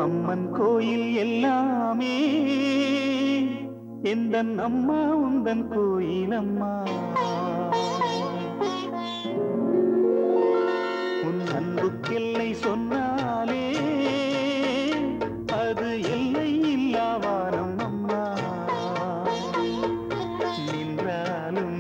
அம்மன் கோயில் எல்லாமே எந்தன் அம்மா உந்தன் கோயில் அம்மா. உன் அன்புக்கெல்லை சொன்னாலே அது எல்லை இல்லாவானம் அம்மா. நின்றாலும்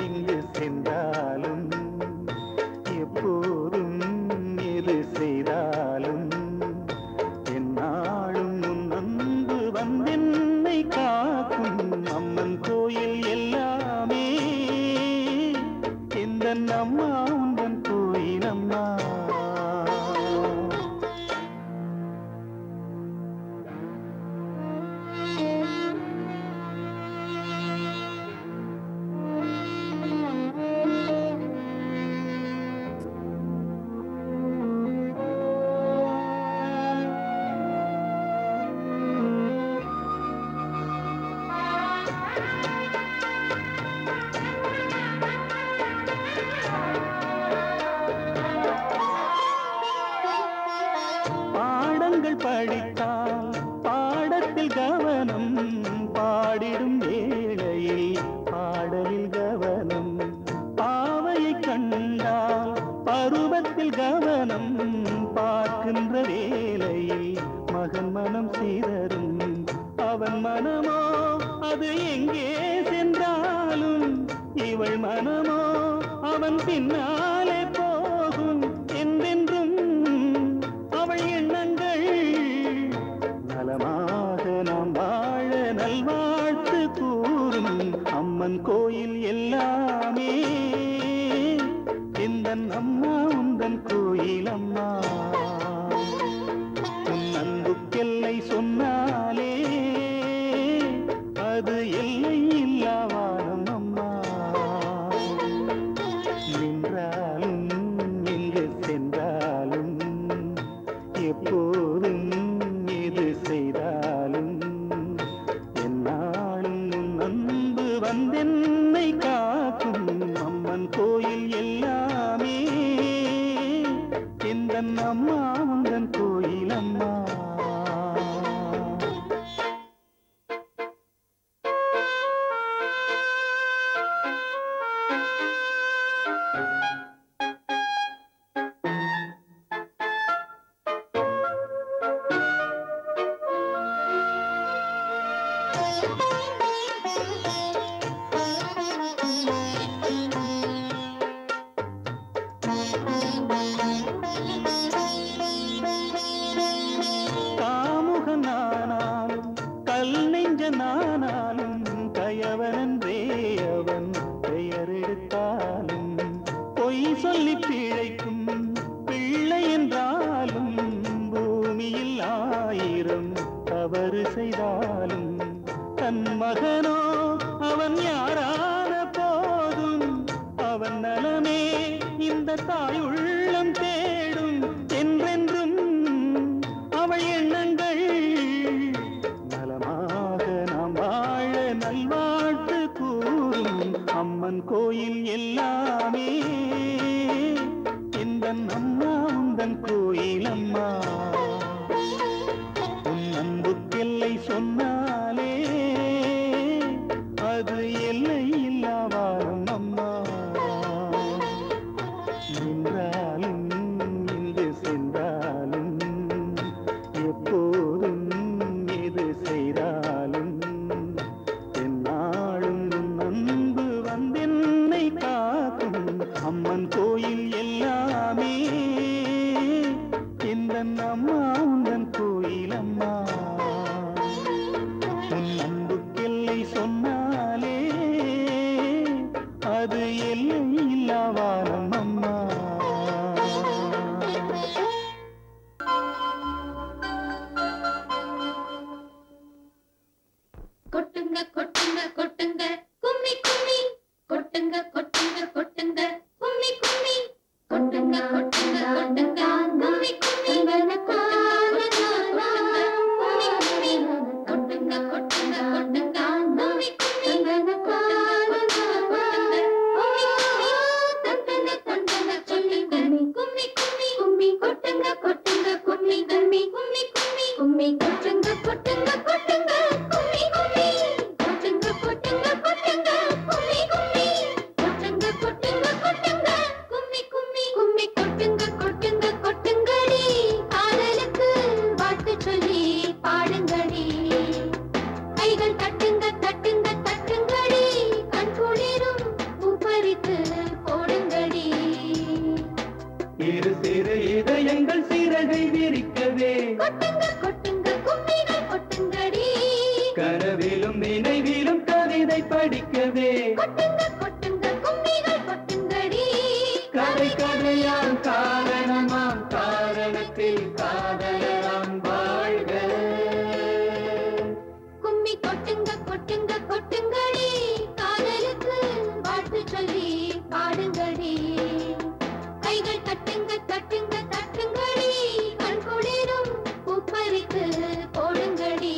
இங்கு சென்றாலும் எப்போதும் எது செய்தாலும் என்னாலும் உன் அன்பு வந்தென்னை காக்கும். அம்மன் கோயில் எல்லாமே எந்தன் அம்மா உந்தன் கோயில் அம்மா. பாடங்கள் படித்தால் பாடத்தில் கவனம், பாடிடும் வேளையில் பாடலில் கவனம். பாவையை கண்டால் பருவத்தில் கவனம், பார்க்கின்ற வேளையில் மகன் மனம் சிதறும். அவன் மனமோ அது எங்கே சென்றாலும், இவள் மனமோ அவன் பின்னாலே போகும். என்றென்றும் அவள் எண்ணங்கள் நலமாக நாம் வாழ நல்வாழ்த்து கூறும். அம்மன் கோயில் எல்லாமே எந்தன் அம்மா உந்தன் கோயில் அம்மா. உன் அன்புக்கெல்லை சொன்னாலே அது எல்லை இல்லாவானம் அம்மா. நின்றாலும் எங்கு சென்றாலும் எப்போதும் எது செய்தாலும் என்னாலும் உன் அன்பு வந்தென்னை காக்கும். அம்மன் கோயில் எல்லாமே எந்தன் அம்மா உந்தன் கோயில் அம்மா. காமுகனானாலும் கல் நெஞ்சனானாலும் கயவனன்றே அவன் பெயர் எடுத்தாலும், பொய் சொல்லி பிழைக்கும் பிள்ளை என்றாலும் பூமியில் 1000 தவறு செய்தாலும் தன் மகனோ அவன் யாரான போதும் அவன் நலமே இந்த தாயுள்ளம் தேடும். என்றென்றும் அவள் எண்ணங்கள் நலமாக நாம் வாழ நல்வாழ்த்து கூறும். அம்மன் கோயில் எல்லாமே எந்தன் அம்மா உந்தன் கோயில் அம்மா. உன் அன்புக்கெல்லை சொன்னாலே அது எல்லை இல்லாவானம் அம்மா. நின்றாலும் இங்கு சென்றாலும் எப்போதும் எது செய்தாலும் என்னாலும் உன் அன்பு வந்தென்னை காக்கும். அம்மன் கோயில் எல்லாமே எந்தன் அம்மா உந்தன் கோயில் அம்மா. உன் அன்புக்கெல்லை சொன்னாலே அது எல்லை இல்லாவானம் அம்மா. கொட்டுங்க கொட்டுங்க கொட்டுங்க கும்மி கும்மி, கொட்டுங்க கொட்டுங்க கொட்டுங்க கும்மி கும்மி, கொட்டுங்க கொட்டுங்க கொட்டுங்க கும்மி கும்மி, கொட்டுங்க கொட்டுங்க கும்மி கொட்டுங்க கொட்டுங்க கும்மி கும்மி கொட்டுங்க கொட்டுங்க கொட்டுங்க கும்மி கும்மி கொட்டுங்க கொட்டுங்க கொட்டுங்க கும்மி கும்மி கும்மி கொட்டுங்க கொட்டுங்க கொட்டுங்கடி காதலுக்கு வாழ்த்து சொல்லி பாடுங்கடி கைகள் தட்டுங்க தட்டுங்க தட்டுங்கடி கண் குளிரும் பூப்பறித்து போடுங்கடி இரு சிறு இதயங்கள் சிறகை விரிக்கவே கொட்டுங்க கொட்டுங்க கும்மிகள் கொட்டுங்கடி கனவிலும் நினைவிலும் கவிதை படிக்கவே கொட்டுங்க கொட்டுங்க கும்மிகள் கொட்டுங்கடி கதை கதையாம் காரணமாம் காரணத்தில் காதலராம் வாழ்க கும்மி கொட்டுங்க கொட்டுங்க கொட்டுங்கடி காதலுக்கு வாழ்த்து சொல்லி பாடுங்கடி கைகள் தட்டுங்க தட்டுங்க தட்டுங்கடி கண் குளிரும் பூப்பறித்து போடுங்கடி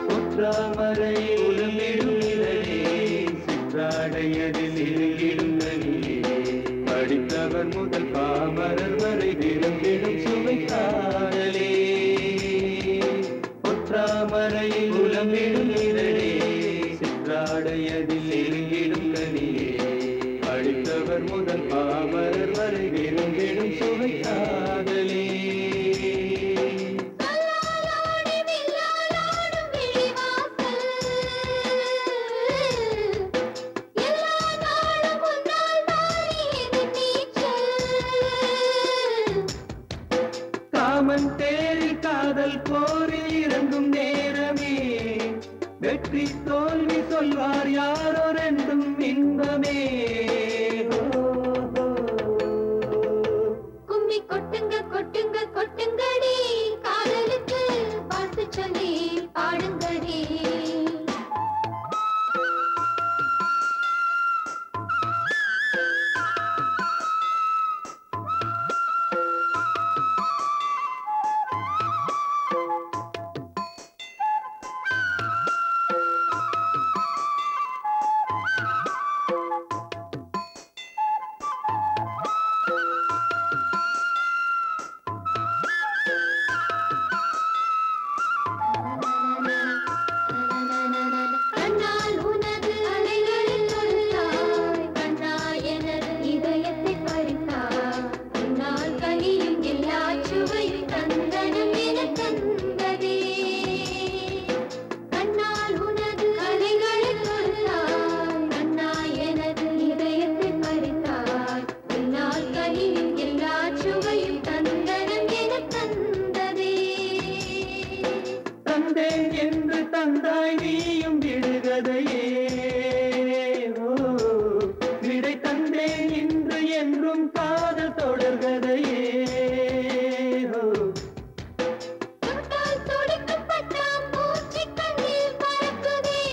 ஒற்றாமரையில் உலமிடும் இதழே சிற்றாடையதில் இருங்கிடும் நனியே படித்தவர் முதல் பாமரர் வரை விரும்பிடும் சுவை காதலே ஒற்றாமரையில் உலமிடும் இதழே சிற்றாடையதில் இருங்கிடும் நனியே படித்தவர் முதல் பாமரர் வரை விரும்பிடும் சுவை காதலே கல்லாலோடி வில்லாலோடும் விழிவாசல் எல்லா நாளும் உன்னால் மாறியது நீச்சல் காமன் தேரில் காதல் போரில் இறங்கும் நேரமே வெற்றி தோல்வி சொல்வார் யாரோ ரெண்டும் இன்பமே கும்மி கொட்டுங்க கொட்டுங்க கொட்டுங்கடி காதலுக்கு வாழ்த்து சொல்லி பாடுங்கடி கண்ணால் உனது அலைகளில் தொடுத்தாய் கண்ணாய் எனது இதயத்தை பறித்தாய் உன்னால் கனியும் எல்லா சுவையும் தந்தனம் என தந்ததே கண்ணால் உனது அலைகளில் தொடுத்தாய் கண்ணாய் எனது இதயத்தை பறித்தாய் உன்னால் கனியும் எல்லா சுவையும் தந்தனம் என தந்ததே தந்தேன் என்று தந்தாய் நீயும் விடுகதையே ஓ, விடை தந்தேன் இன்று என்றும் காதல் தொடர்கதையே ஓ, தொட்டால் துடிக்கும் பட்டாம் பூச்சி கண்ணில் பறக்குதே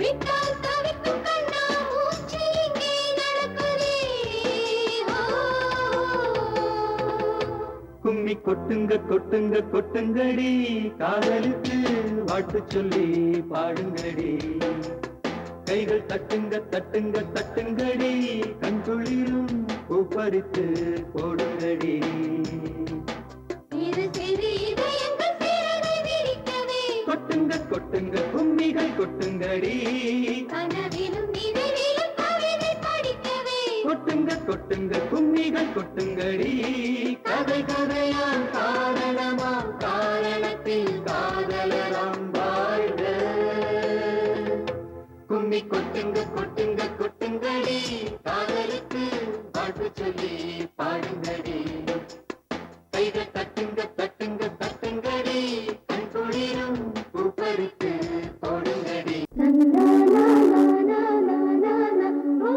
விட்டால் தவிக்கும் கண்ணா மூச்சு இங்கே நடக்குதே கும்மி கொட்டுங்க கொட்டுங்க கொட்டுங்கடி காதலுக்கு வாழ்த்து சொல்லி பாடுங்கடி கைகள் தட்டுங்க தட்டுங்க தட்டுங்கடி கண் குளிரும் பூப்பறித்து போடுங்கடி இரு சிறு இதயங்கள் சிறகை விரிக்கவே கொட்டுங்க கொட்டுங்க கும்மிகள் கொட்டுங்கடி கனவிலும் நினைவிலும் கவிதை படிக்கவே கொட்டுங்க கொட்டுங்க கும்மிகள் கொட்டுங்கடி கதை கதையாம் காரணமாம் காரணத்தில் காதலராம் வாழ்க கும்மி கொட்டுங்க கொட்டுங்க கொட்டுங்கடி காதலுக்கு வாழ்த்து சொல்லி பாடுங்கடி கைகள் தட்டுங்க தட்டுங்க தட்டுங்கடி கண் குளிரும் பூப்பறித்து போடுங்கடி நா நா நா நா நா நா ஓ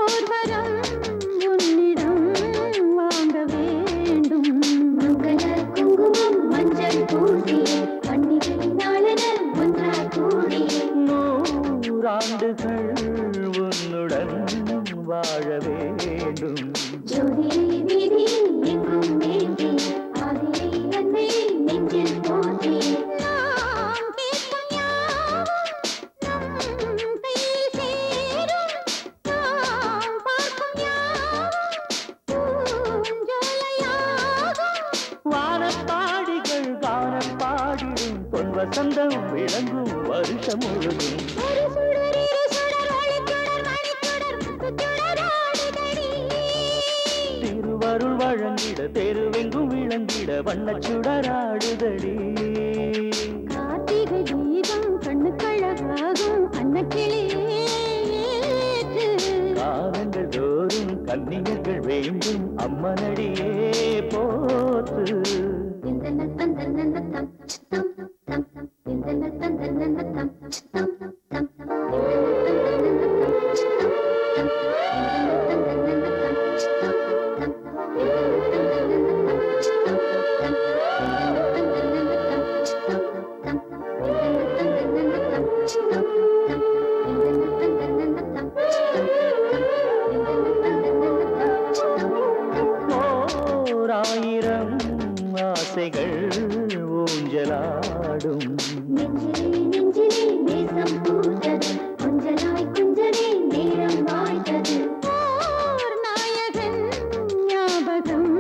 ஓர் வரம் உன்னிடம் வாங்க வேண்டும். மங்கள குங்குமம் மஞ்சள் பூசி பண்டிகை நாளென ஒன்றாய் கூடி நூறாண்டுகள் உன்னுடன் வாழ வேண்டும். ஜோதியை வீதியில் எங்கும் ஏந்தி ஆதியை அன்னை நெஞ்சில் போற்றி நாம் கேட்கும் யாவும் நம் கையில் சேரும். நாம் பார்க்கும் யாவும் பூஞ்சோலையாகும். வானப்பாடிகள் கானப்பாடிடும் பொன் வசந்தம் விளங்கும் வருஷம் முழுதும். ஒரு சுடர் இரு சுடர் ஒளிச்சுடர் மணிச்சுடர் முத்துச்சுடர் ஆடுதடி. திருவருள் வழங்கிட தெருவெங்கும் விளங்கிட வண்ணச் சுடராடுதடி. கார்த்திகை தீபம் கண்ணுக்கழகாகும் அன்னக்கிளியே ஏற்று. காலங்கள் தோறும் கன்னியர்கள் வேண்டும் அம்மனடியே போற்று. இந்த நத்தம் தன்னத்தம் சித்தம் தம் தம். இந்த நத்தம் தன்னத்தம் சித்தம் தம் தம். இந்த நத்தம் தன்னத்தம் சித்தம் தம். இந்த நத்தம் தன்னத்தம் சித்தம் தம் தம். இந்த நத்தம் தன்னத்தம் சித்தம் தம். இந்த நத்தம் தன்னத்தம் சித்தம் தம் தம். இந்த நத்தம் தன்னத்தம் சித்தம் தம். இந்த நத்தம் தன்னத்தம் சித்தம் தம். இந்த நத்தம் தன்னத்தம் சித்தம் தம். ஓராயிரம் ஆசைகள் ஊஞ்சலாடும். நெஞ்சிலே நெஞ்சிலே நேசம் பூத்தது கொஞ்சலாய் கொஞ்சலே நேரம் வாய்த்தது. ஓர் நாயகன் ஞாபகம்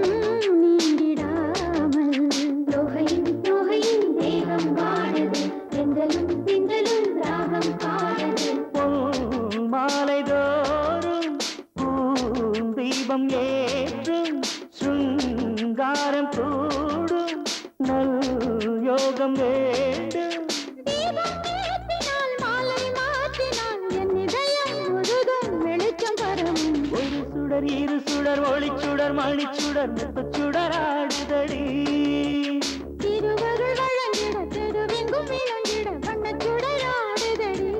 நீங்கிடாமல் தோகையின் தோகையின் தேகம் வாடுது. தென்றலும் தென்றலும் ராகம் பாடுது. பொன் மாலை தோறும் பூந்தீபம் ஏற்றும் சுங்காரம் கூடும் நல் யோகம் வேண்டும். தீபம் ஏற்றினால் மாலை மாற்றினால் என் இதயம் முழுதும் வெளிச்சம் பரவும். ஒரு சுடர் இரு சுடர் ஒளிச்சுடர் மணிச்சுடர் முத்துச்சுடர் ஆடுதடி. திருவருள் வழங்கிட தெருவெங்கும் விளங்கிட வண்ணச்சுடர் ஆடுதடி.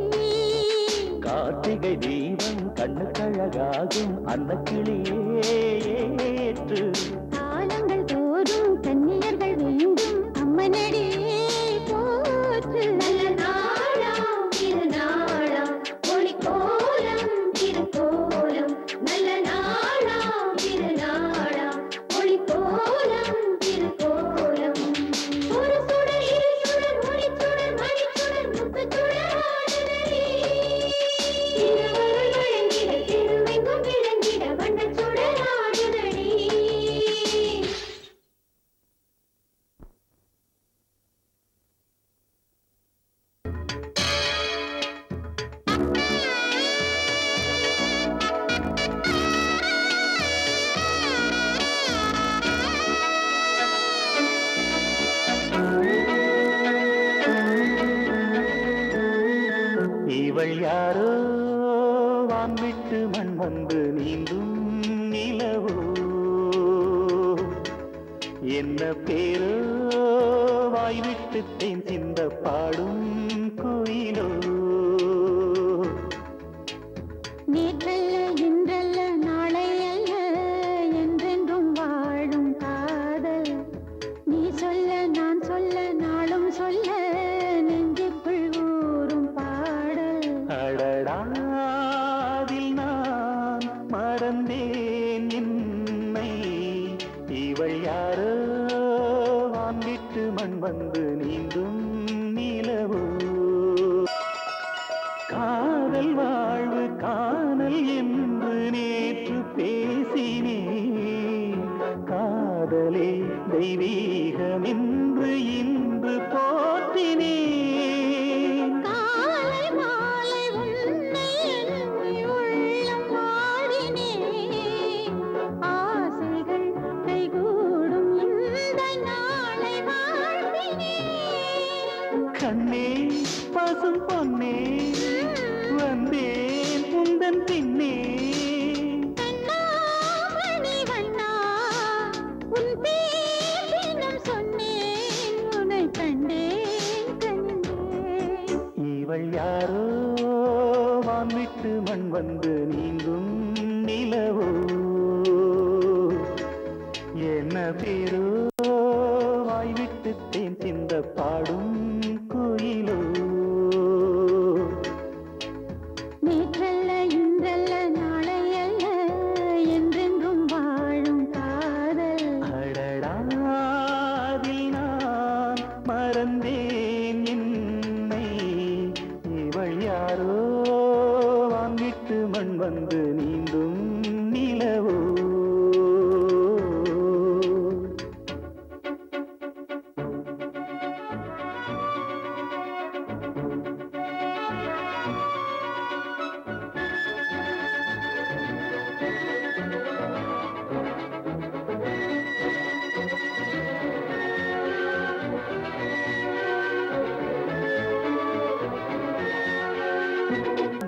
கார்த்திகை தீபம் கண்ணுக்கழகாகும் அன்னக்கிளியே ஏற்று. காலங்கள் தோறும் கன்னியர்கள் வேண்டும் அம்மனடியே போற்று. நல்ல நாளாம் திருநாளாம் ஒளிக்கோலம் திருக்கோலம். நல்ல நாளாம் திருநாளாம் ஒளிக்கோலம் திருக்கோலம். ஒரு சுடர் இரு சுடர் ஒளிச்சுடர் மணிச்சுடர் முத்துச்சுடர் ஆடுதடி. திருவருள் வழங்கிட தெருவெங்கும் விளங்கிட வண்ணச்சுடர் ஆடுதடி. இவள் யாரோ வான்விட்டு மண் வந்து நீந்தும் நிலவோ, என்ன பேரோ வாய்விட்டு தேன் சிந்த பாடும் குயிலோ. நேற்றல்ல இன்றல்ல நாளை அல்ல என்றென்றும் வாழும் காதல். நீ சொல்ல நான் சொல்ல நாளும் சொல்ல நெஞ்சுக்குள் ஊறும் பாடல். அடடாதில் நான் மறந்தேன் என்னை. இவள் யாரோ வான்விட்டு மண் வந்து நீந்தும் நிலவோ. காதல் வாழ்வு காணல் என்று நேற்று பேசினேன். காதலே தெய்வீகம் என்று இன்று போற்றினேன். காலை மாலை உன்னை எண்ணி உள்ளம் வாடினேன். ஆசைகள் கைகூடும் இந்த நாளை வாழ்த்தினேன். கண்ணே பசும் பொன்னே வந்தேன் உந்தன் பின்னே. கண்ணாமணி வண்ணா உன் பேர் தினம் சொன்னேன். உன்னை கண்டேன் கண்டேன். இவள் யாரோ வான்வி விட்டு மண் வந்து நீங்கும் நிலவோ என்ன பேரோ வாய் விட்டு தேன் சிந்த பாடும் குயிலோ நேற்றல்ல இன்றல்ல நாளையல்ல என்றென்றும் வாழும் காதல் அடடாதில் நான் மறந்தேன் என்னை இவள் யாரோ வாங்கிட்டு மண் வந்து நீந்தும் நிலவோ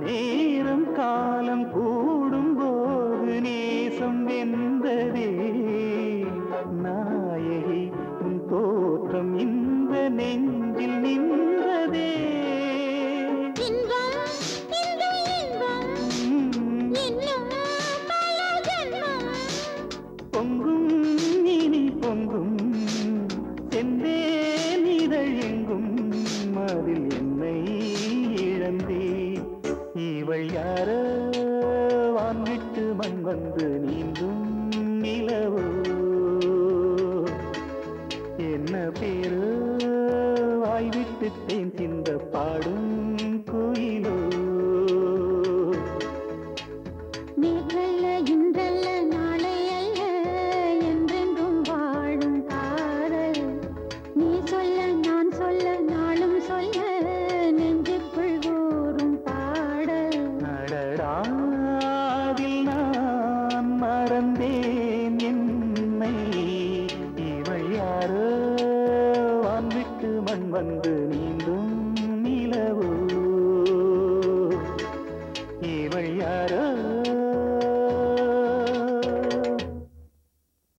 நேரம் காலம் கூடும்போது நேசம் வென்றதே நாயகி உன் தோற்றம் இந்த நெஞ்சில் நின்றதே இன்பம் இந்த இன்பம் இன்னும் பல ஜென்மம் பொங்கும் இனி பொங்கும் செந்தே நிதழ் எங்கும் அதில் என்னை இழந்தே இவள் யாரோ வான்விட்டு மண் வந்து நீந்தும் நிலவோ என்ன பேரோ வாய் விட்டு தேன் சிந்த பாடும் குயிலோ நேற்றல்ல இன்றல்ல நாளையல்ல என்றென்றும் வாழும் காதல் நீ சொல்ல நான் சொல்ல நாளும் சொல்ல நெஞ்சுக்குள் ஊறும் பாடல் அடடாதில் நான் மறந்தேன் என்னை இவள் யாரோ வான்விட்டு மண் வந்து நீந்தும் நிலவோ இவள் யாரோ